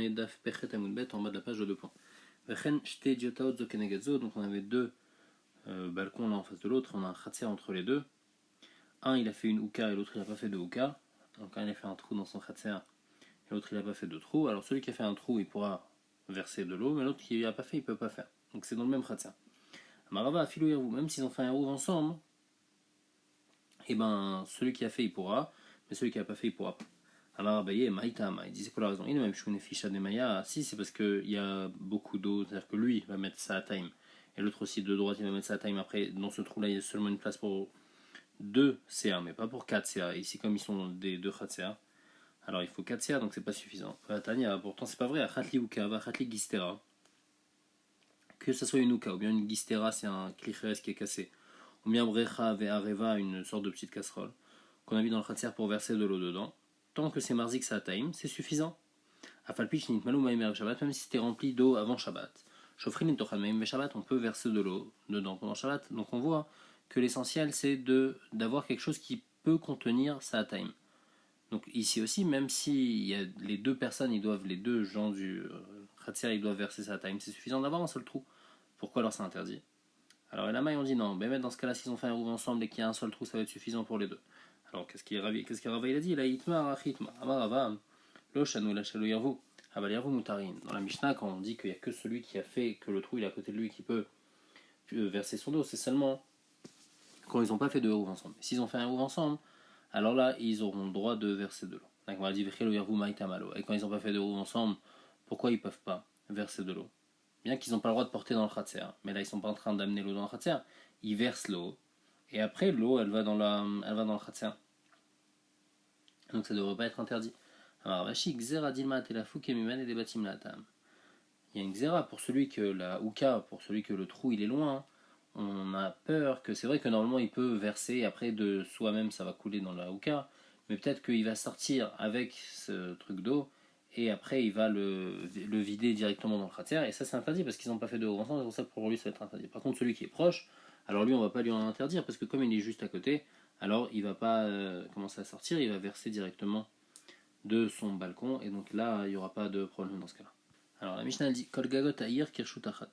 est Daf Pechet Amoudbet en bas de la page de 2 points. Donc on avait deux balcons l'un en face de l'autre, on a un khatser entre les deux. Un il a fait une ouka et l'autre il n'a pas fait de ouka. Donc un il a fait un trou dans son khatser et l'autre il n'a pas fait de trou. Alors celui qui a fait un trou il pourra verser de l'eau, mais l'autre qui n'a pas fait il ne peut pas faire. Donc c'est dans le même khatser. Marava, Filou, même s'ils ont fait un rouv ensemble, et ben celui qui a fait il pourra, mais celui qui n'a pas fait il pourra pas. Alors Abaye et Maïtama, il disait quoi la raison? Il est même Shune Fisha de Maya. Si, c'est parce qu'il y a beaucoup d'eau, c'est-à-dire que lui va mettre ça à time, et l'autre aussi de droite il va mettre ça à time. Après, dans ce trou-là, il y a seulement une place pour 2 CA, mais pas pour 4 CA. Ici, comme ils sont des 2 Khat CA, alors il faut 4 CA, donc c'est pas suffisant. Tania, pourtant c'est pas vrai. Khatli Uka, Khatli Gistera. Que ce soit une Uka ou bien une Gistera, c'est un clicheres qui est cassé. Ou bien Brecha ve Areva, une sorte de petite casserole, qu'on a mis dans le Khatser pour verser de l'eau dedans. Tant que c'est marzik sa'ataim, c'est suffisant. Afalpich nitmalu ma'im Shabbat, même si c'était rempli d'eau avant Shabbat. Shofrin tochal ma'im Shabbat, on peut verser de l'eau dedans pendant Shabbat. Donc on voit que l'essentiel c'est d'avoir quelque chose qui peut contenir sa'ataim. Donc ici aussi, même si y a les deux personnes, les deux gens du Khatser, ils doivent verser sa'ataim, c'est suffisant d'avoir un seul trou. Pourquoi alors c'est interdit? Alors et là-bas on dit non, mais dans ce cas-là, s'ils ont fait un rouv ensemble et qu'il y a un seul trou, ça va être suffisant pour les deux. Alors qu'est-ce qu'il Rava il a dit? La hitma achitma. Amar Rava, lo shanu la shalu yarvu. Abal yarvu mutarin. Dans la Mishnah, quand on dit qu'il n'y a que celui qui a fait que le trou il est à côté de lui qui peut verser son dos, c'est seulement quand ils n'ont pas fait de rouv ensemble. S'ils ont fait un rouv ensemble, alors là ils auront le droit de verser de l'eau. Donc on a dit vechelo yarvu maitamalo. Et quand ils n'ont pas fait de rouv ensemble, pourquoi ils ne peuvent pas verser de l'eau? Bien qu'ils n'ont pas le droit de porter dans le khatser, mais là ils sont pas en train d'amener l'eau dans le khatser, ils versent l'eau. Et après, l'eau, elle va dans le khatser. Donc ça ne devrait pas être interdit. Alors, Vashi, Xera Dilma Telafou Kemiman et des Batim Latam. Il y a une Xera pour celui que la Ouka, pour celui que le trou il est loin. On a peur que c'est vrai que normalement il peut verser, et après de soi-même ça va couler dans la Ouka, mais peut-être qu'il va sortir avec ce truc d'eau et après il va le vider directement dans le khatser, et ça c'est interdit parce qu'ils n'ont pas fait de haut ensemble, c'est pour ça que pour lui ça va être interdit. Par contre celui qui est proche, alors lui on va pas lui en interdire parce que comme il est juste à côté, alors il va pas commencer à sortir, il va verser directement de son balcon, et donc là il n'y aura pas de problème dans ce cas-là. Alors la Mishnah dit Kol gagot ta'ir kirshut achat.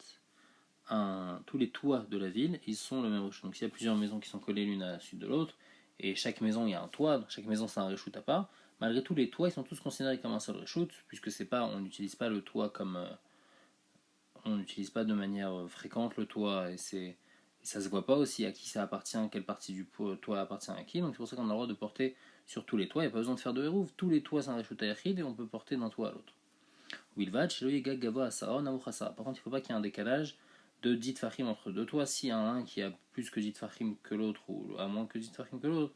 Tous les toits de la ville, ils sont le même réchute. Donc s'il y a plusieurs maisons qui sont collées l'une à la suite de l'autre, et chaque maison il y a un toit, chaque maison c'est un réchute à part, malgré tout les toits ils sont tous considérés comme un seul réchute, puisque c'est pas, on n'utilise pas le toit comme on n'utilise pas de manière fréquente le toit, et ça se voit pas aussi à qui ça appartient, quelle partie du toit appartient à qui, donc c'est pour ça qu'on a le droit de porter sur tous les toits, il n'y a pas besoin de faire de hérouv, tous les toits c'est un réchute à yachid et on peut porter d'un toit à l'autre. Par contre il ne faut pas qu'il y ait un décalage de 10 fachim entre deux toits. S'il y en a un qui a plus que 10 fachim que l'autre, ou à moins que 10 fachim que l'autre,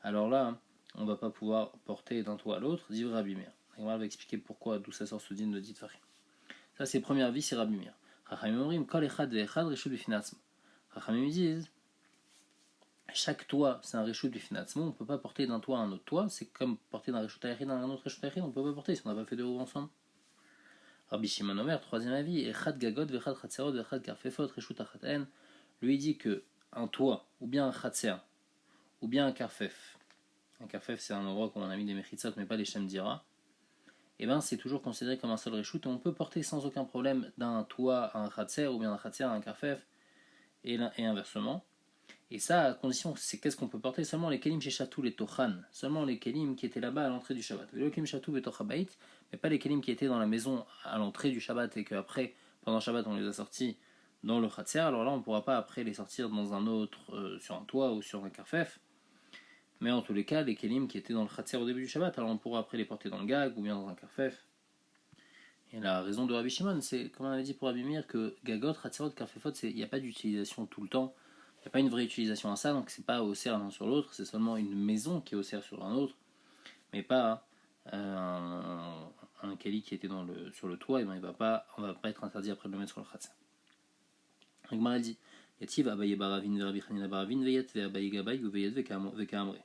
alors là, on ne va pas pouvoir porter d'un toit à l'autre. Dit Rabbi Meir. On va expliquer pourquoi, d'où ça sort ce din de 10 fachim. Ça, c'est premier avis, c'est Rabbi Meir. Chachamim disent chaque toit, c'est un réchute du financement. On ne peut pas porter d'un toit à un autre toit. C'est comme porter d'un réchute à yachid à un autre réchute à yachid. On ne peut pas porter si on n'a pas fait de roues ensemble. Rabbi Shimon Omer, troisième avis, Echad Gagot, Vechad Khatserot, Vechad Karfefot, Reshut Achaten, lui dit que un toit, ou bien un Khatser, ou bien un Karfef, c'est un endroit qu'on a mis des Mechitzot, mais pas des Shemdira, et ben c'est toujours considéré comme un seul Reshut, et on peut porter sans aucun problème d'un toit à un Khatser, ou bien d'un Khatser à un Karfef, et inversement. Et ça, à condition, c'est qu'est-ce qu'on peut porter? Seulement les kelim chez Chatou, les Tochan, seulement les kelim qui étaient là-bas à l'entrée du Shabbat. Le kelim Chatou et Tochabait, mais pas les kelim qui étaient dans la maison à l'entrée du Shabbat et qu'après, pendant Shabbat, on les a sortis dans le Khatser. Alors là, on ne pourra pas après les sortir dans un autre, sur un toit ou sur un karfef. Mais en tous les cas, les kelim qui étaient dans le Khatser au début du Shabbat, alors on pourra après les porter dans le gag ou bien dans un karfef. Et la raison de Rabbi Shimon, c'est, comme on avait dit pour Rabbi Meir, que Gagot, Khatserot, Karfefot, il n'y a pas d'utilisation tout le temps. Il n'y a pas une vraie utilisation à ça, donc c'est pas osser l'un sur l'autre, c'est seulement une maison qui est osser sur un autre, mais pas un keli qui était sur le toit, et ben on va pas être interdit après de le mettre sur le khatsa. Agmara dit Yativ Abaye Baravin Verabi Chanina Baravin Veyet Ve'abaye Gabay Veyet Ve'kamre.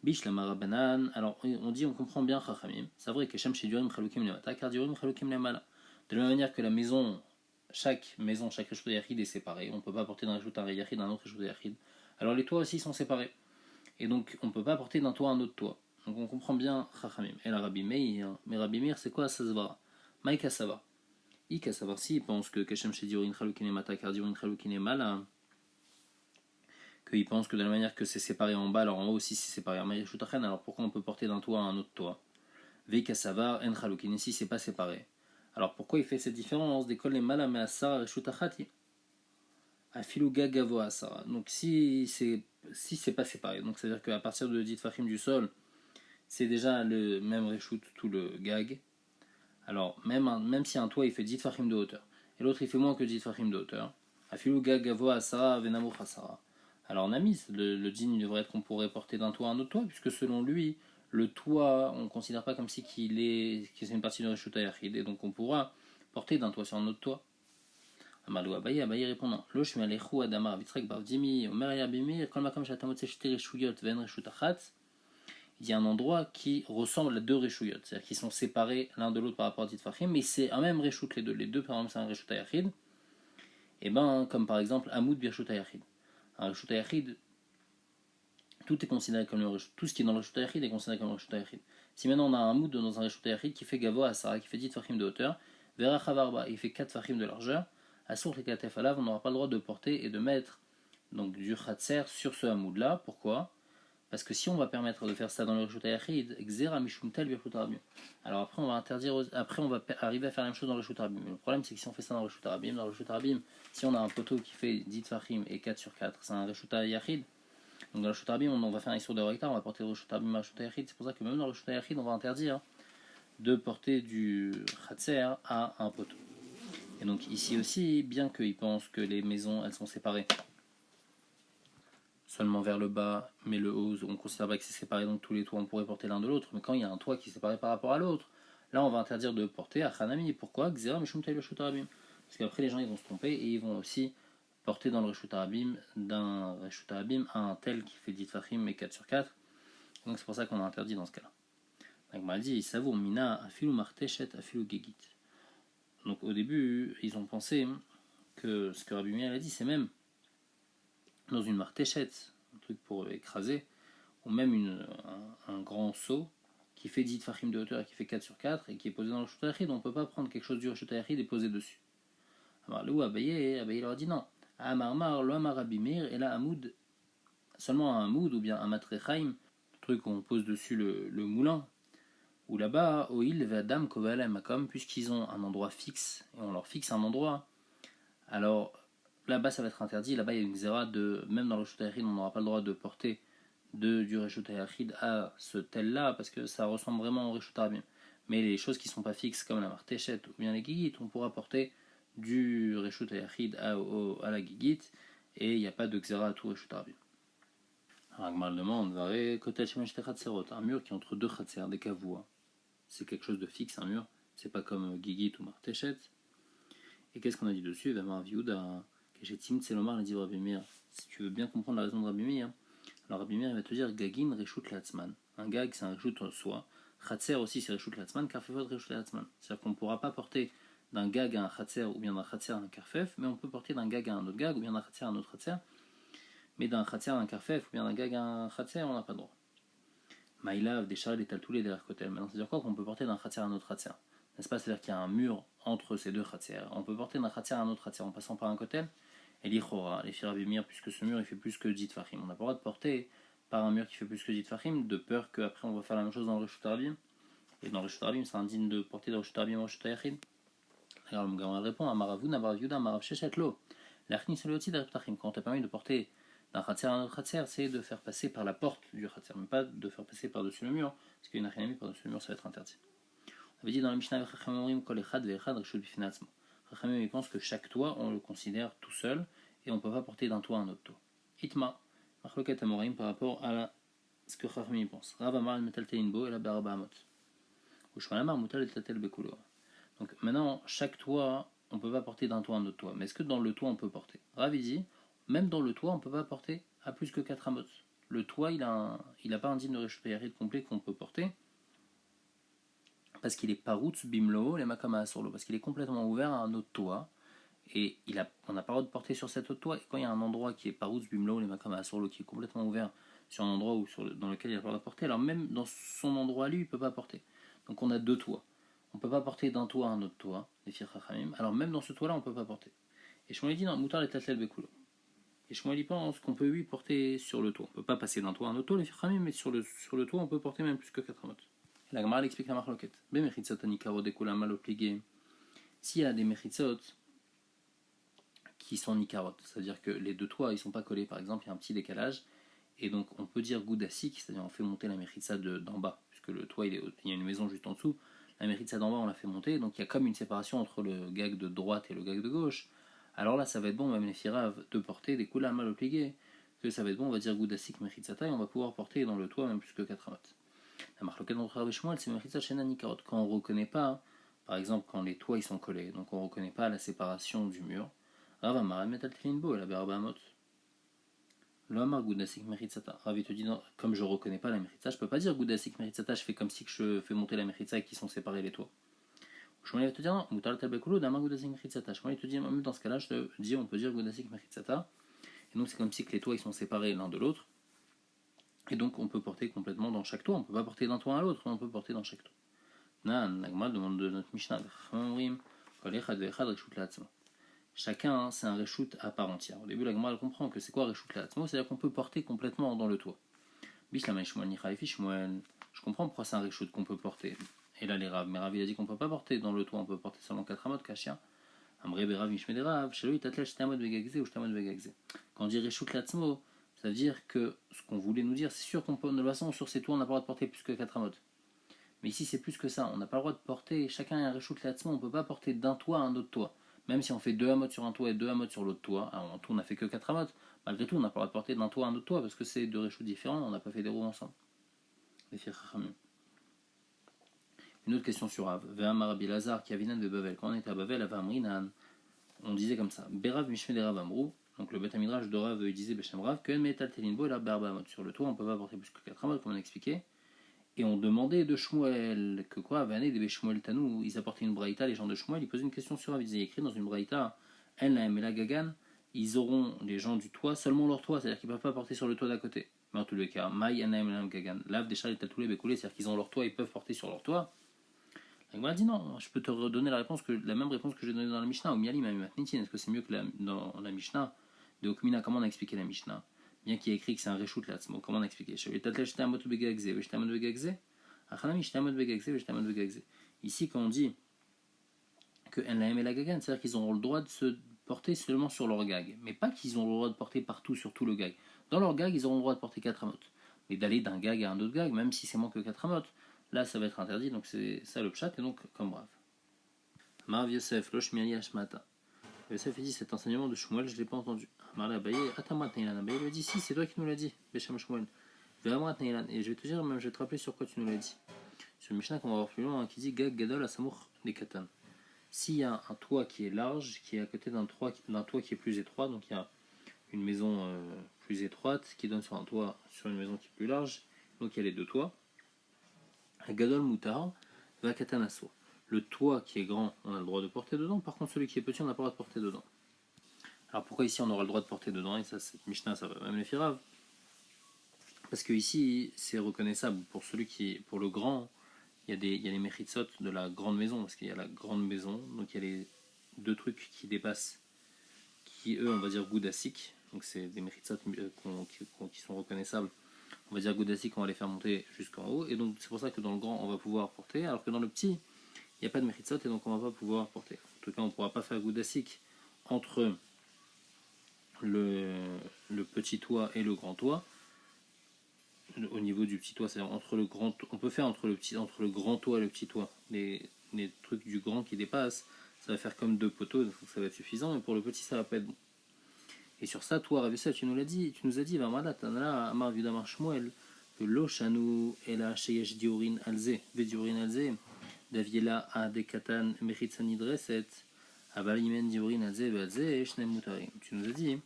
Bish la Marabanan. Alors on comprend bien Chachamim. C'est vrai que Shem Shedurim Chalukim Lemata, car Durim Chalukim Lemala. De la même manière que la maison, chaque réchute yachid est séparée. On ne peut pas porter d'un réchute un yachid d'un autre réchute yachid. Alors les toits aussi sont séparés. Et donc on ne peut pas porter d'un toit à un autre toit. Donc on comprend bien Chachamim. Et la Rabbi Meir, mais Rabbi Meir c'est quoi Sasvara? Maïk à savoir. Ik à savoir s'il pense que Keshem Shediurin Chalukine Mata Kardiurin Chalukine Mala, qu'il pense que de la manière que c'est séparé en bas, alors en haut aussi c'est séparé. Alors pourquoi on peut porter d'un toit à un autre toit? Veika Savar En Chalukine, si c'est pas séparé. Alors pourquoi il fait cette différence? D'école les Mala mais Asar Shutachati. Afilu Gagavo Asara. Donc si c'est pas séparé, donc c'est à dire qu'à partir de 10 Fahim du sol, c'est déjà le même reshoot, tout le gag. Alors, même si un toit il fait 10 fachim de hauteur, et l'autre il fait moins que 10 fachim de hauteur, afilu gagavo asara venamou asara. Alors, Namis, le djinn il devrait être qu'on pourrait porter d'un toit à un autre toit, puisque selon lui, le toit, on ne considère pas comme si c'est une partie de Reshut Hayachid, et donc on pourra porter d'un toit sur un autre toit. Amalou Abaye répondant, Losh me'alechou adamar vitrek bavdimi, omer yabimir, kol makam shatamotse shte reshuyot ven reshut achat. Il y a un endroit qui ressemble à deux Reshuyot, c'est-à-dire qu'ils sont séparés l'un de l'autre par rapport à Titfachim, mais c'est un même Reshut les deux. Les deux, par exemple, c'est un Reshut Ayachid. Et ben, comme par exemple Amoud Birshut Ayachid. Un Reshut Ayachid, tout est considéré comme le Reshut. Tout ce qui est dans le Reshut Ayachid est considéré comme le Reshut Ayachid. Si maintenant on a un Amoud dans un Reshut Ayachid qui fait Gavo à Sarah, qui fait 10 Tfachim de hauteur, Vera Chavarba, il fait 4 Tfachim de largeur, à Sour les Katef Alav, on n'aura pas le droit de porter et de mettre donc, du Khatser sur ce Amoud là. Pourquoi? Parce que si on va permettre de faire ça dans le Reshut Hayachid, Xera Mishum Tel Birshut Harabim. Alors après on va après on va arriver à faire la même chose dans le Reshut Harabim. Le problème c'est que si on fait ça dans le Reshut Harabim, si on a un poteau qui fait 10 Fahim et 4 sur 4, c'est un Reshut Hayachid. Donc dans le Reshut Harabim, on va faire un Issour de Recta, on va porter le Reshut Harabim à Reshut Hayachid. C'est pour ça que même dans le Reshut Hayachid, on va interdire de porter du Khatser à un poteau. Et donc ici aussi, bien qu'ils pensent que les maisons elles sont séparées seulement vers le bas, mais le haut, on considère pas que c'est séparé, donc tous les toits on pourrait porter l'un de l'autre, mais quand il y a un toit qui est séparé par rapport à l'autre, là on va interdire de porter à Hanami. Pourquoi? Xera Mishum Tel Reshut Harabim. Parce qu'après les gens ils vont se tromper et ils vont aussi porter dans le Reshut Harabim d'un Reshut Harabim à un tel qui fait 10 Fahim et 4 sur 4. Donc c'est pour ça qu'on a interdit dans ce cas-là. Donc m'a dit, Savour Mina Afilu Marteshet Afilu Gegit. Donc au début, ils ont pensé que ce que Rabbi Meir a dit, c'est même dans une martéchette, un truc pour écraser, ou même un grand seau qui fait 10 fachim de hauteur et qui fait 4 sur 4 et qui est posé dans le Reshut Hayachid, on ne peut pas prendre quelque chose du Reshut Hayachid et poser dessus. Alors là où Abaye leur a dit non. Amarmar, lo amar Rabbi Meir, et là Hamoud, seulement un Hamoud ou bien un Matrechaim, le truc où on pose dessus le moulin, ou là-bas, Oil Vadam Kovalem Makom, puisqu'ils ont un endroit fixe et on leur fixe un endroit, alors là-bas ça va être interdit. Là-bas il y a une xéra de, même dans le Reshut Hayachid on n'aura pas le droit de porter du Reshut Hayachid à ce tel-là parce que ça ressemble vraiment au Reshut Harabim. Mais les choses qui ne sont pas fixes comme la martéchette ou bien les gigit, on pourra porter du Reshut Hayachid à la gigit et il n'y a pas de xéra à tout Reshut Harabim. Alors Agmal demande, un mur qui est entre deux khatser, des kavouas, c'est quelque chose de fixe, un mur, c'est pas comme gigit ou martéchette. Et qu'est-ce qu'on a dit dessus? Si tu veux bien comprendre la raison de Rabbi Meir, alors Rabbi Meir va te dire Gagin Reshut Latzman. Un gag c'est un Reshut en soi. Khatser aussi c'est Reshut Latzman, Karfefot Reshut Latzman. C'est-à-dire qu'on ne pourra pas porter d'un gag à un Khatser ou bien d'un Khatser à un Karfef, mais on peut porter d'un gag à un autre gag ou bien d'un Khatser à un autre Khatser. Mais d'un Khatser à un Karfef ou bien d'un gag à un Khatser, on n'a pas le droit. Maïlav, des charles, des taltoulés, des kotel. Maintenant, c'est-à-dire quoi qu'on peut porter d'un Khatser à un autre Khatser? N'est-ce pas? C'est-à-dire qu'il y a un mur entre ces deux Khatser. On peut porter d'un Khatser à un autre Khatser en passant par un kotel. Et l'Ichora, les Firabimir, puisque ce mur il fait plus que 10 Fahim. On n'a pas le droit de porter par un mur qui fait plus que 10 Fahim, de peur qu'après on va faire la même chose dans le Reshut Harabim. Et dans le Reshut Harabim, c'est indigne de porter dans le Reshut Harabim au Reshut Hayachid. Alors le Gamara répond Amaravu, Navarav Yuda, Amarav Shechet Lo. L'Achni Selioti de Ptachim. Quand on t'a permis de porter d'un Khatser à un autre Khatser, c'est de faire passer par la porte du Khatser, mais pas de faire passer par-dessus le mur, parce qu'une Achinami par-dessus le mur, ça va être interdit. On avait dit dans la Mishnah Chachamim Kol Echad Ve'echad Reshut Bifnei Atzmo. Chachamim il pense que chaque toit, on le considère tout seul, et on ne peut pas porter d'un toit à un autre toit. Itma, Machloket Amoraim par rapport à ce que Chachamim pense. Rav Amar Metal Teinbo et la Baraba Amot. Ou Shmalamar Mutal et Tatel Bekulo. Donc maintenant, chaque toit, on ne peut pas porter d'un toit à un autre toit. Mais est-ce que dans le toit, on peut porter? Rav dit, même dans le toit, on ne peut pas porter à plus que 4 amot. Le toit, il a pas un digne de Reshut Hayachid complet qu'on peut porter. Parce qu'il est paroutz bimlo, les makama asurlo. Parce qu'il est complètement ouvert à un autre toit. Et on n'a pas le droit de porter sur cet autre toit. Et quand il y a un endroit qui est paroutz bimlo, les makama asurlo, qui est complètement ouvert sur un endroit dans lequel il a pas le droit de porter, alors même dans son endroit à lui, il ne peut pas porter. Donc on a deux toits. on ne peut pas porter d'un toit à un autre toit, les Fir Chachamim. Alors même dans ce toit-là, on ne peut pas porter. Et Shmuel dit non, Moutar et Tatlel Bekulo. Et Shmuel pense qu'on peut lui porter sur le toit. On ne peut pas passer d'un toit à un autre toit, les Fir Chachamim, mais sur le toit, on peut porter même plus que 4 amotes. La Gemara explique la marloquette. Bemechitzot anikaro dekula mal obligé. S'il y a des mechitzot qui sont nikarot, c'est-à-dire que les deux toits ils sont pas collés, par exemple, il y a un petit décalage, et donc on peut dire goudasik, c'est-à-dire on fait monter la mechitza d'en bas, puisque le toit il y a une maison juste en dessous, la mechitza d'en bas on la fait monter, donc il y a comme une séparation entre le gag de droite et le gag de gauche. Alors là ça va être bon, même les firaves, de porter des kula mal obligés, que ça va être bon, on va dire goudasik mechitzata, et on va pouvoir porter dans le toit même plus que 4 amotes. La marloquette d'entre Rabbi Shmuel, c'est mechitza shena nikarot, quand on ne reconnaît pas, par exemple quand les toits ils sont collés, donc on ne reconnaît pas la séparation du mur. Rav Amar Metal Trinbo et la Berba Amot. Le Amar Goudasik Meritsata. Rav te dit non, comme je reconnais pas la Meritza, je peux pas dire Goudasik Meritsata, je fais comme si que je fais monter la Meritza et qui sont séparés les toits. Shmuel te dit non, Moutal Tabekulo d'Amar Goudasik Meritsata. Shmuel te dit même dans ce cas-là, je te dis on peut dire Goudasik Meritsata. Et donc c'est comme si que les toits ils sont séparés l'un de l'autre. Et donc on peut porter complètement dans chaque toit. On peut pas porter d'un toit à l'autre, on peut porter dans chaque toit. Nan, Nagma demande de notre Mishnah. Chacun, c'est un reshoot à part entière. Au début, la Gemara comprend que c'est quoi reshoot l'atzmo, c'est-à-dire qu'on peut porter complètement dans le toit. Bishlama Shmuel Nichaifi Shmuel. Je comprends pourquoi c'est un reshoot qu'on peut porter. Et là, les Rav, mais Rav il a dit qu'on peut pas porter dans le toit, on peut porter seulement 4 amot kashia. Amre Berav Mishmede Rav, chez lui, tatlel shtamot vegagze ou shtamot vegagze. Quand on dit reshoot l'atzmo, ça veut dire que ce qu'on voulait nous dire, c'est sûr qu'on peut, de toute façon, sur ces toits, on n'a pas le droit de porter plus que 4 amot. Mais ici, c'est plus que ça. On n'a pas le droit de porter, chacun a un reshoot l'atzmo, on ne peut pas porter d'un toit à un autre toit. Même si on fait 2 amotes sur un toit et 2 amotes sur l'autre toit, alors en tout on n'a fait que 4 amotes, malgré tout on n'a pas le droit de porter d'un toit à un autre toit parce que c'est 2 réchauds différents, on n'a pas fait des roues ensemble. Une autre question sur Rav. Ve'amar Rabbi Lazar qui avinan de Bavel. Quand on était à Bavel, à Amrinan, on disait comme ça. Berav Mishme de Rav Amrou, donc le Beth Midrash de Rav il disait Beshem Rav, que Metal Telinbo et la Berba Amot. Sur le toit on ne peut pas porter plus que 4 amotes comme on a expliqué. Et on demandait de Shmuel que quoi, Vané de Shmuel Tanou, ils apportaient une braïta, les gens de Shmuel, ils posaient une question sur Rav, ils avaient écrit dans une braïta, En la la Gagan, ils auront, les gens du toit, seulement leur toit, c'est-à-dire qu'ils ne peuvent pas porter sur le toit d'à côté. Mais en tous les cas, Maï En la Gagan, Lav des Charles et Tatoulé Bekoulé, c'est-à-dire qu'ils ont leur toit, ils peuvent porter sur leur toit. Donc m'a dit non, je peux te redonner la même réponse que j'ai donnée dans la Mishnah, au Miali, même Matnitin, est-ce que c'est mieux que dans la Mishnah de Okmina, comment on a expliqué la Mishnah? Bien qu'il y ait écrit que c'est un reshoot là, comment on a expliqué? Ici, quand on dit que NLM et la gagan, c'est-à-dire qu'ils auront le droit de se porter seulement sur leur gag, mais pas qu'ils ont le droit de porter partout sur tout le gag. Dans leur gag, ils auront le droit de porter 4 amotes. Mais d'aller d'un gag à un autre gag, même si c'est moins que 4 amotes, là ça va être interdit, donc c'est ça le pshat, et donc comme brave. Marv Yosef, Losh Miali Hashmata. Yosef dit cet enseignement de Shmuel, je ne l'ai pas entendu. Marla Abaye, Atamat Neilan. Abaye lui dit si, c'est toi qui nous l'as dit, Besham Shmuel. Et je vais te dire, même je vais te rappeler sur quoi tu nous l'as dit. Sur le Mishnah qu'on va voir plus loin, qui dit Gag Gadol Asamour des Katan. S'il y a un toit qui est large, qui est à côté d'un toit qui est plus étroit, donc il y a une maison plus étroite qui donne sur un toit sur une maison qui est plus large, donc il y a les deux toits. Gadol Mutar va Katan Asso. Le toit qui est grand, on a le droit de porter dedans, par contre celui qui est petit, on n'a pas le droit de porter dedans. Alors pourquoi ici on aura le droit de porter dedans, et ça, cette Mishnah, ça va même les firaves. Parce que ici, c'est reconnaissable pour celui qui, pour le grand, il y a les mechitsot de la grande maison, parce qu'il y a la grande maison, donc il y a les deux trucs qui dépassent, qui eux, on va dire goudasik, donc c'est des mechitsot qui sont reconnaissables. On va dire goudasik, on va les faire monter jusqu'en haut, et donc c'est pour ça que dans le grand, on va pouvoir porter, alors que dans le petit, il n'y a pas de mechitsot, et donc on va pas pouvoir porter. En tout cas, on ne pourra pas faire goudasik entre le petit toit et le grand toit. Au niveau du petit toit, c'est-à-dire entre le grand, on peut faire entre le grand toit et le petit toit, les trucs du grand qui dépassent, ça va faire comme deux poteaux, donc ça va être suffisant, mais pour le petit ça va pas être bon. Et sur ça, toi Ravissa, tu nous as dit, Vamada Tanala Amar Vidamar Shmuel, que l'Oshanu et la Sheyesh Diorin Alze, Vediorin Alze, Daviela a Dekatan Meritsanidreset, Abalimen Diorin Alze, Belze, Shnem Mutarim. Tu nous as dit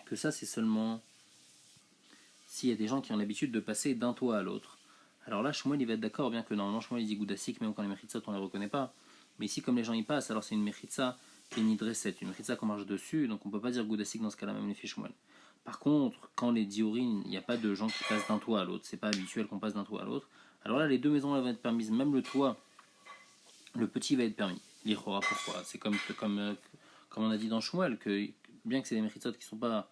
que ça c'est seulement s'il y a des gens qui ont l'habitude de passer d'un toit à l'autre. Alors là, Shmuel il va être d'accord, bien que normalement Shmuel il dit Goudasik, même quand les Mechitsot on les reconnaît pas. Mais ici, comme les gens y passent, alors c'est une Mechitsa qui est une Idreset, une Mechitsa qu'on marche dessus, donc on peut pas dire Goudasik dans ce cas-là, même les filles Shmuel. Par contre, quand les diorines, il n'y a pas de gens qui passent d'un toit à l'autre, c'est pas habituel qu'on passe d'un toit à l'autre. Alors là, les deux maisons elles vont être permises, même le toit le petit va être permis. L'Ichora, pourquoi? C'est comme on a dit dans Shmuel, que bien que c'est des méritzot qui ne sont pas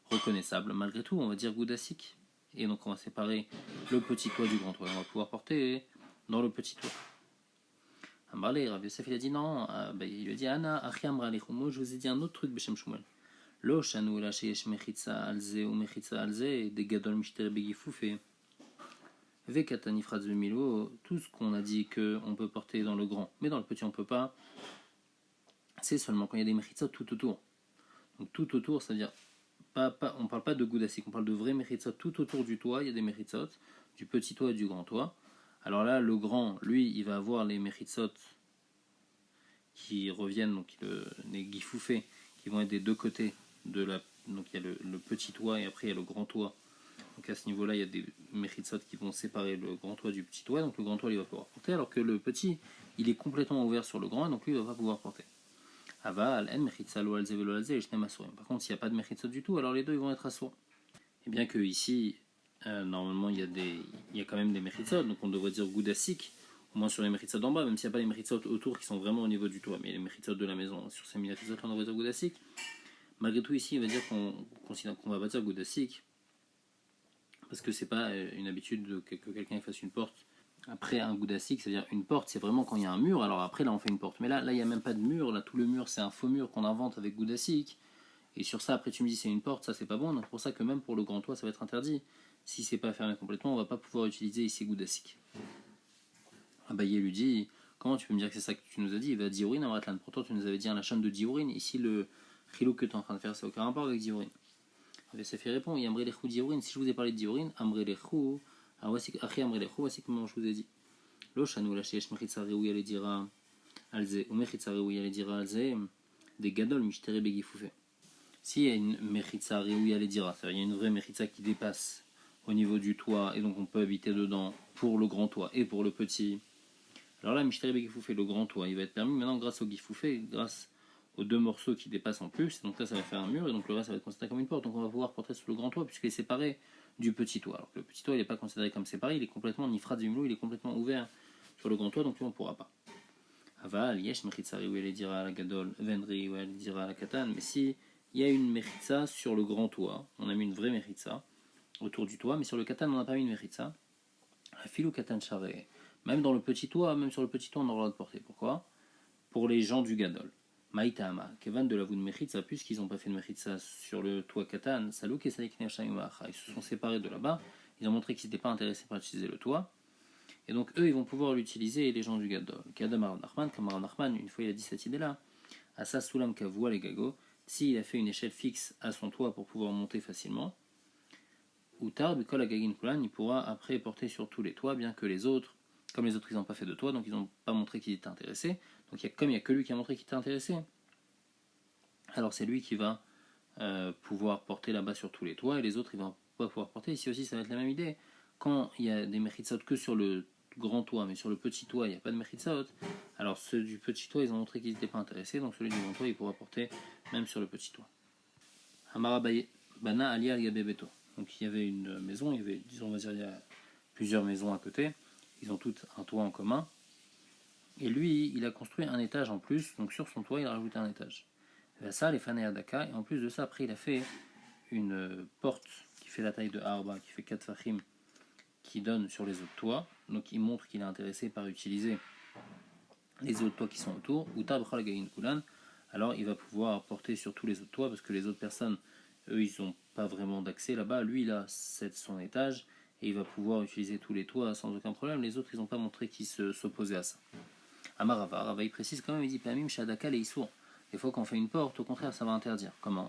reconnaissables, malgré tout, on va dire Goudassik. Et donc on va séparer le petit toit du grand toit. On va pouvoir porter dans le petit toit. Amarle, Rav Yosef il a dit non. Il lui a dit Anna, Achi Amra Alechumo, je vous ai dit un autre truc, Beshem Shmuel. Lo shanu la sheyesh mechitza alze ou mechitza alze, des gadol mishter begifoufé. Vekatanifraz Milo, tout ce qu'on a dit qu'on peut porter dans le grand, mais dans le petit on peut pas, c'est seulement quand il y a des mechitzot tout autour. Donc tout autour, c'est-à-dire, on parle pas de goudassik, on parle de vrais mechitzot tout autour du toit, il y a des mechitzot, du petit toit et du grand toit. Alors là, le grand, lui, il va avoir les mechitzot qui reviennent, donc les gifoufés, qui vont être des deux côtés de la. Donc il y a le petit toit et après il y a le grand toit. Donc à ce niveau-là, il y a des mechitsot qui vont séparer le grand toit du petit toit. Donc le grand toit, il va pouvoir porter, alors que le petit, il est complètement ouvert sur le grand, donc lui, il ne va pas pouvoir porter. Aval, en mechitsa lo alze velo alze, par contre, s'il n'y a pas de mechitsot du tout, alors les deux, ils vont être assourds. Et bien que ici, normalement, il y a quand même des mechitsot, donc on devrait dire goudassik, au moins sur les mechitsot d'en bas, même s'il n'y a pas les mechitsot autour qui sont vraiment au niveau du toit, mais les mechitsot de la maison, sur ces mechitsot, on devrait dire goudassik. Malgré tout, ici, il va dire qu'on va pas dire goudassik, parce que c'est pas une habitude que quelqu'un fasse une porte après un goudassik, c'est-à-dire une porte, c'est vraiment quand il y a un mur, alors après là on fait une porte. Mais là il n'y a même pas de mur, là tout le mur c'est un faux mur qu'on invente avec goudassik. Et sur ça après tu me dis c'est une porte, ça c'est pas bon, donc c'est pour ça que même pour le grand toit ça va être interdit. Si c'est pas fermé complètement, on va pas pouvoir utiliser ici goudassik. Abaye lui dit, comment tu peux me dire que c'est ça que tu nous as dit? Il va dire Diourin, Amratlan, pourtant tu nous avais dit un lachon de Diourin, ici le chilou que tu es en train de faire, ça n'a aucun rapport avec Diourin. Ça fait répondre, il y a Amré Lechou Diourin, si je vous ai parlé de Diourin, Amré Lechou, alors voici comment je vous ai dit. Lo shanu la sheyesh mechitza reouya le dira alze ou mechitza reouya le dira alze des gadol mishtere begifoufé. S'il y a une mechitza reouya le dira, c'est-à-dire il y a une vraie mechitza qui dépasse au niveau du toit et donc on peut habiter dedans pour le grand toit et pour le petit. Alors là, mishtere begifoufé, le grand toit, il va être permis maintenant grâce au gifoufé, grâce aux deux morceaux qui dépassent en plus. Donc là, ça va faire un mur et donc le reste, ça va être considéré comme une porte. Donc on va pouvoir porter sur le grand toit puisqu'il est séparé du petit toit. Alors que le petit toit, il n'est pas considéré comme séparé, il est complètement nifrat zimlo, il est complètement ouvert sur le grand toit, donc lui on ne pourra pas. Aval, yesh mechitsari ou elle dira à la gadol, vendri ou elle dira à la katan. Mais si il y a une mechitsa sur le grand toit, on a mis une vraie mechitsa autour du toit, mais sur le katan on n'a pas mis une mechitsa. Filou katan charé. Même dans le petit toit, même sur le petit toit on aura le droit de porter. Pourquoi? Pour les gens du gadol. Maïtama, Kevan de la voûte mechitsa, puisqu'ils n'ont pas fait de mechitsa sur le toit katan, Salouk et Saïk Neshayumacha, ils se sont séparés de là-bas, ils ont montré qu'ils n'étaient pas intéressés par utiliser le toit. Et donc eux, ils vont pouvoir l'utiliser, les gens du Gadol. Kadam Rav Nachman, comme Rav Nachman, une fois il a dit cette idée-là, Asa Sulam Kavua les Gago, s'il a fait une échelle fixe à son toit pour pouvoir monter facilement, ou tard, Bikol Agagin Kulan, il pourra après porter sur tous les toits, bien que les autres, comme les autres ils n'ont pas fait de toit, donc ils n'ont pas montré qu'ils étaient intéressés. Donc comme il n'y a que lui qui a montré qu'il était intéressé, alors c'est lui qui va pouvoir porter là-bas sur tous les toits, et les autres ils vont pas pouvoir porter. Ici aussi ça va être la même idée. Quand il y a des mechitsot que sur le grand toit, mais sur le petit toit, il n'y a pas de mechitsot. Alors ceux du petit toit, ils ont montré qu'ils n'étaient pas intéressés, donc celui du grand toit, il pourra porter même sur le petit toit. Hamara Bana Ali al Beto. Donc il y avait une maison, il y avait, disons, on va dire, il y a plusieurs maisons à côté. Ils ont toutes un toit en commun. Et lui, il a construit un étage en plus, donc sur son toit, il a rajouté un étage. Ça, les Fanei Adaka, et en plus de ça, après, il a fait une porte qui fait la taille de Arba, qui fait 4 fachim, qui donne sur les autres toits, donc il montre qu'il est intéressé par utiliser les autres toits qui sont autour, ou Tabchal Gain Kulan, alors il va pouvoir porter sur tous les autres toits, parce que les autres personnes, eux, ils n'ont pas vraiment d'accès là-bas, lui, il a son étage, et il va pouvoir utiliser tous les toits sans aucun problème, les autres, ils n'ont pas montré qu'ils s'opposaient à ça. Amarava, Rava, il précise quand même, il dit Pamim Shadaka les Issour. Des fois, quand on fait une porte, au contraire, ça va interdire. Comment?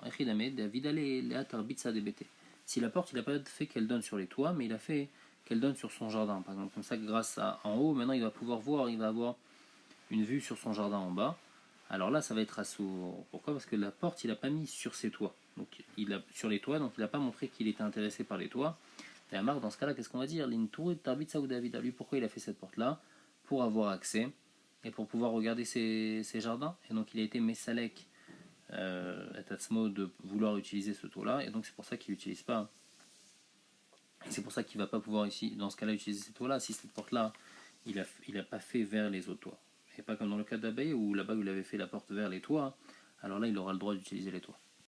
Si la porte, il n'a pas fait qu'elle donne sur les toits, mais il a fait qu'elle donne sur son jardin. Par exemple, comme ça, grâce à en haut, maintenant il va pouvoir voir, il va avoir une vue sur son jardin en bas. Alors là, ça va être assourd. Pourquoi? Parce que la porte, il n'a pas mis sur ses toits. Donc, il a sur les toits, donc il n'a pas montré qu'il était intéressé par les toits. Et Amar, dans ce cas-là, qu'est-ce qu'on va dire? L'Intour Tarbit Saoud David. Lui, pourquoi il a fait cette porte-là? Pour avoir accès et pour pouvoir regarder ses jardins. Et donc il a été Messalek Tatsmo de vouloir utiliser ce toit-là, et donc c'est pour ça qu'il n'utilise pas. Et c'est pour ça qu'il ne va pas pouvoir ici, dans ce cas-là, utiliser ce toit-là, si cette porte-là, il a pas fait vers les autres toits. Et pas comme dans le cas d'Abaye où là-bas il avait fait la porte vers les toits. Alors là, il aura le droit d'utiliser les toits.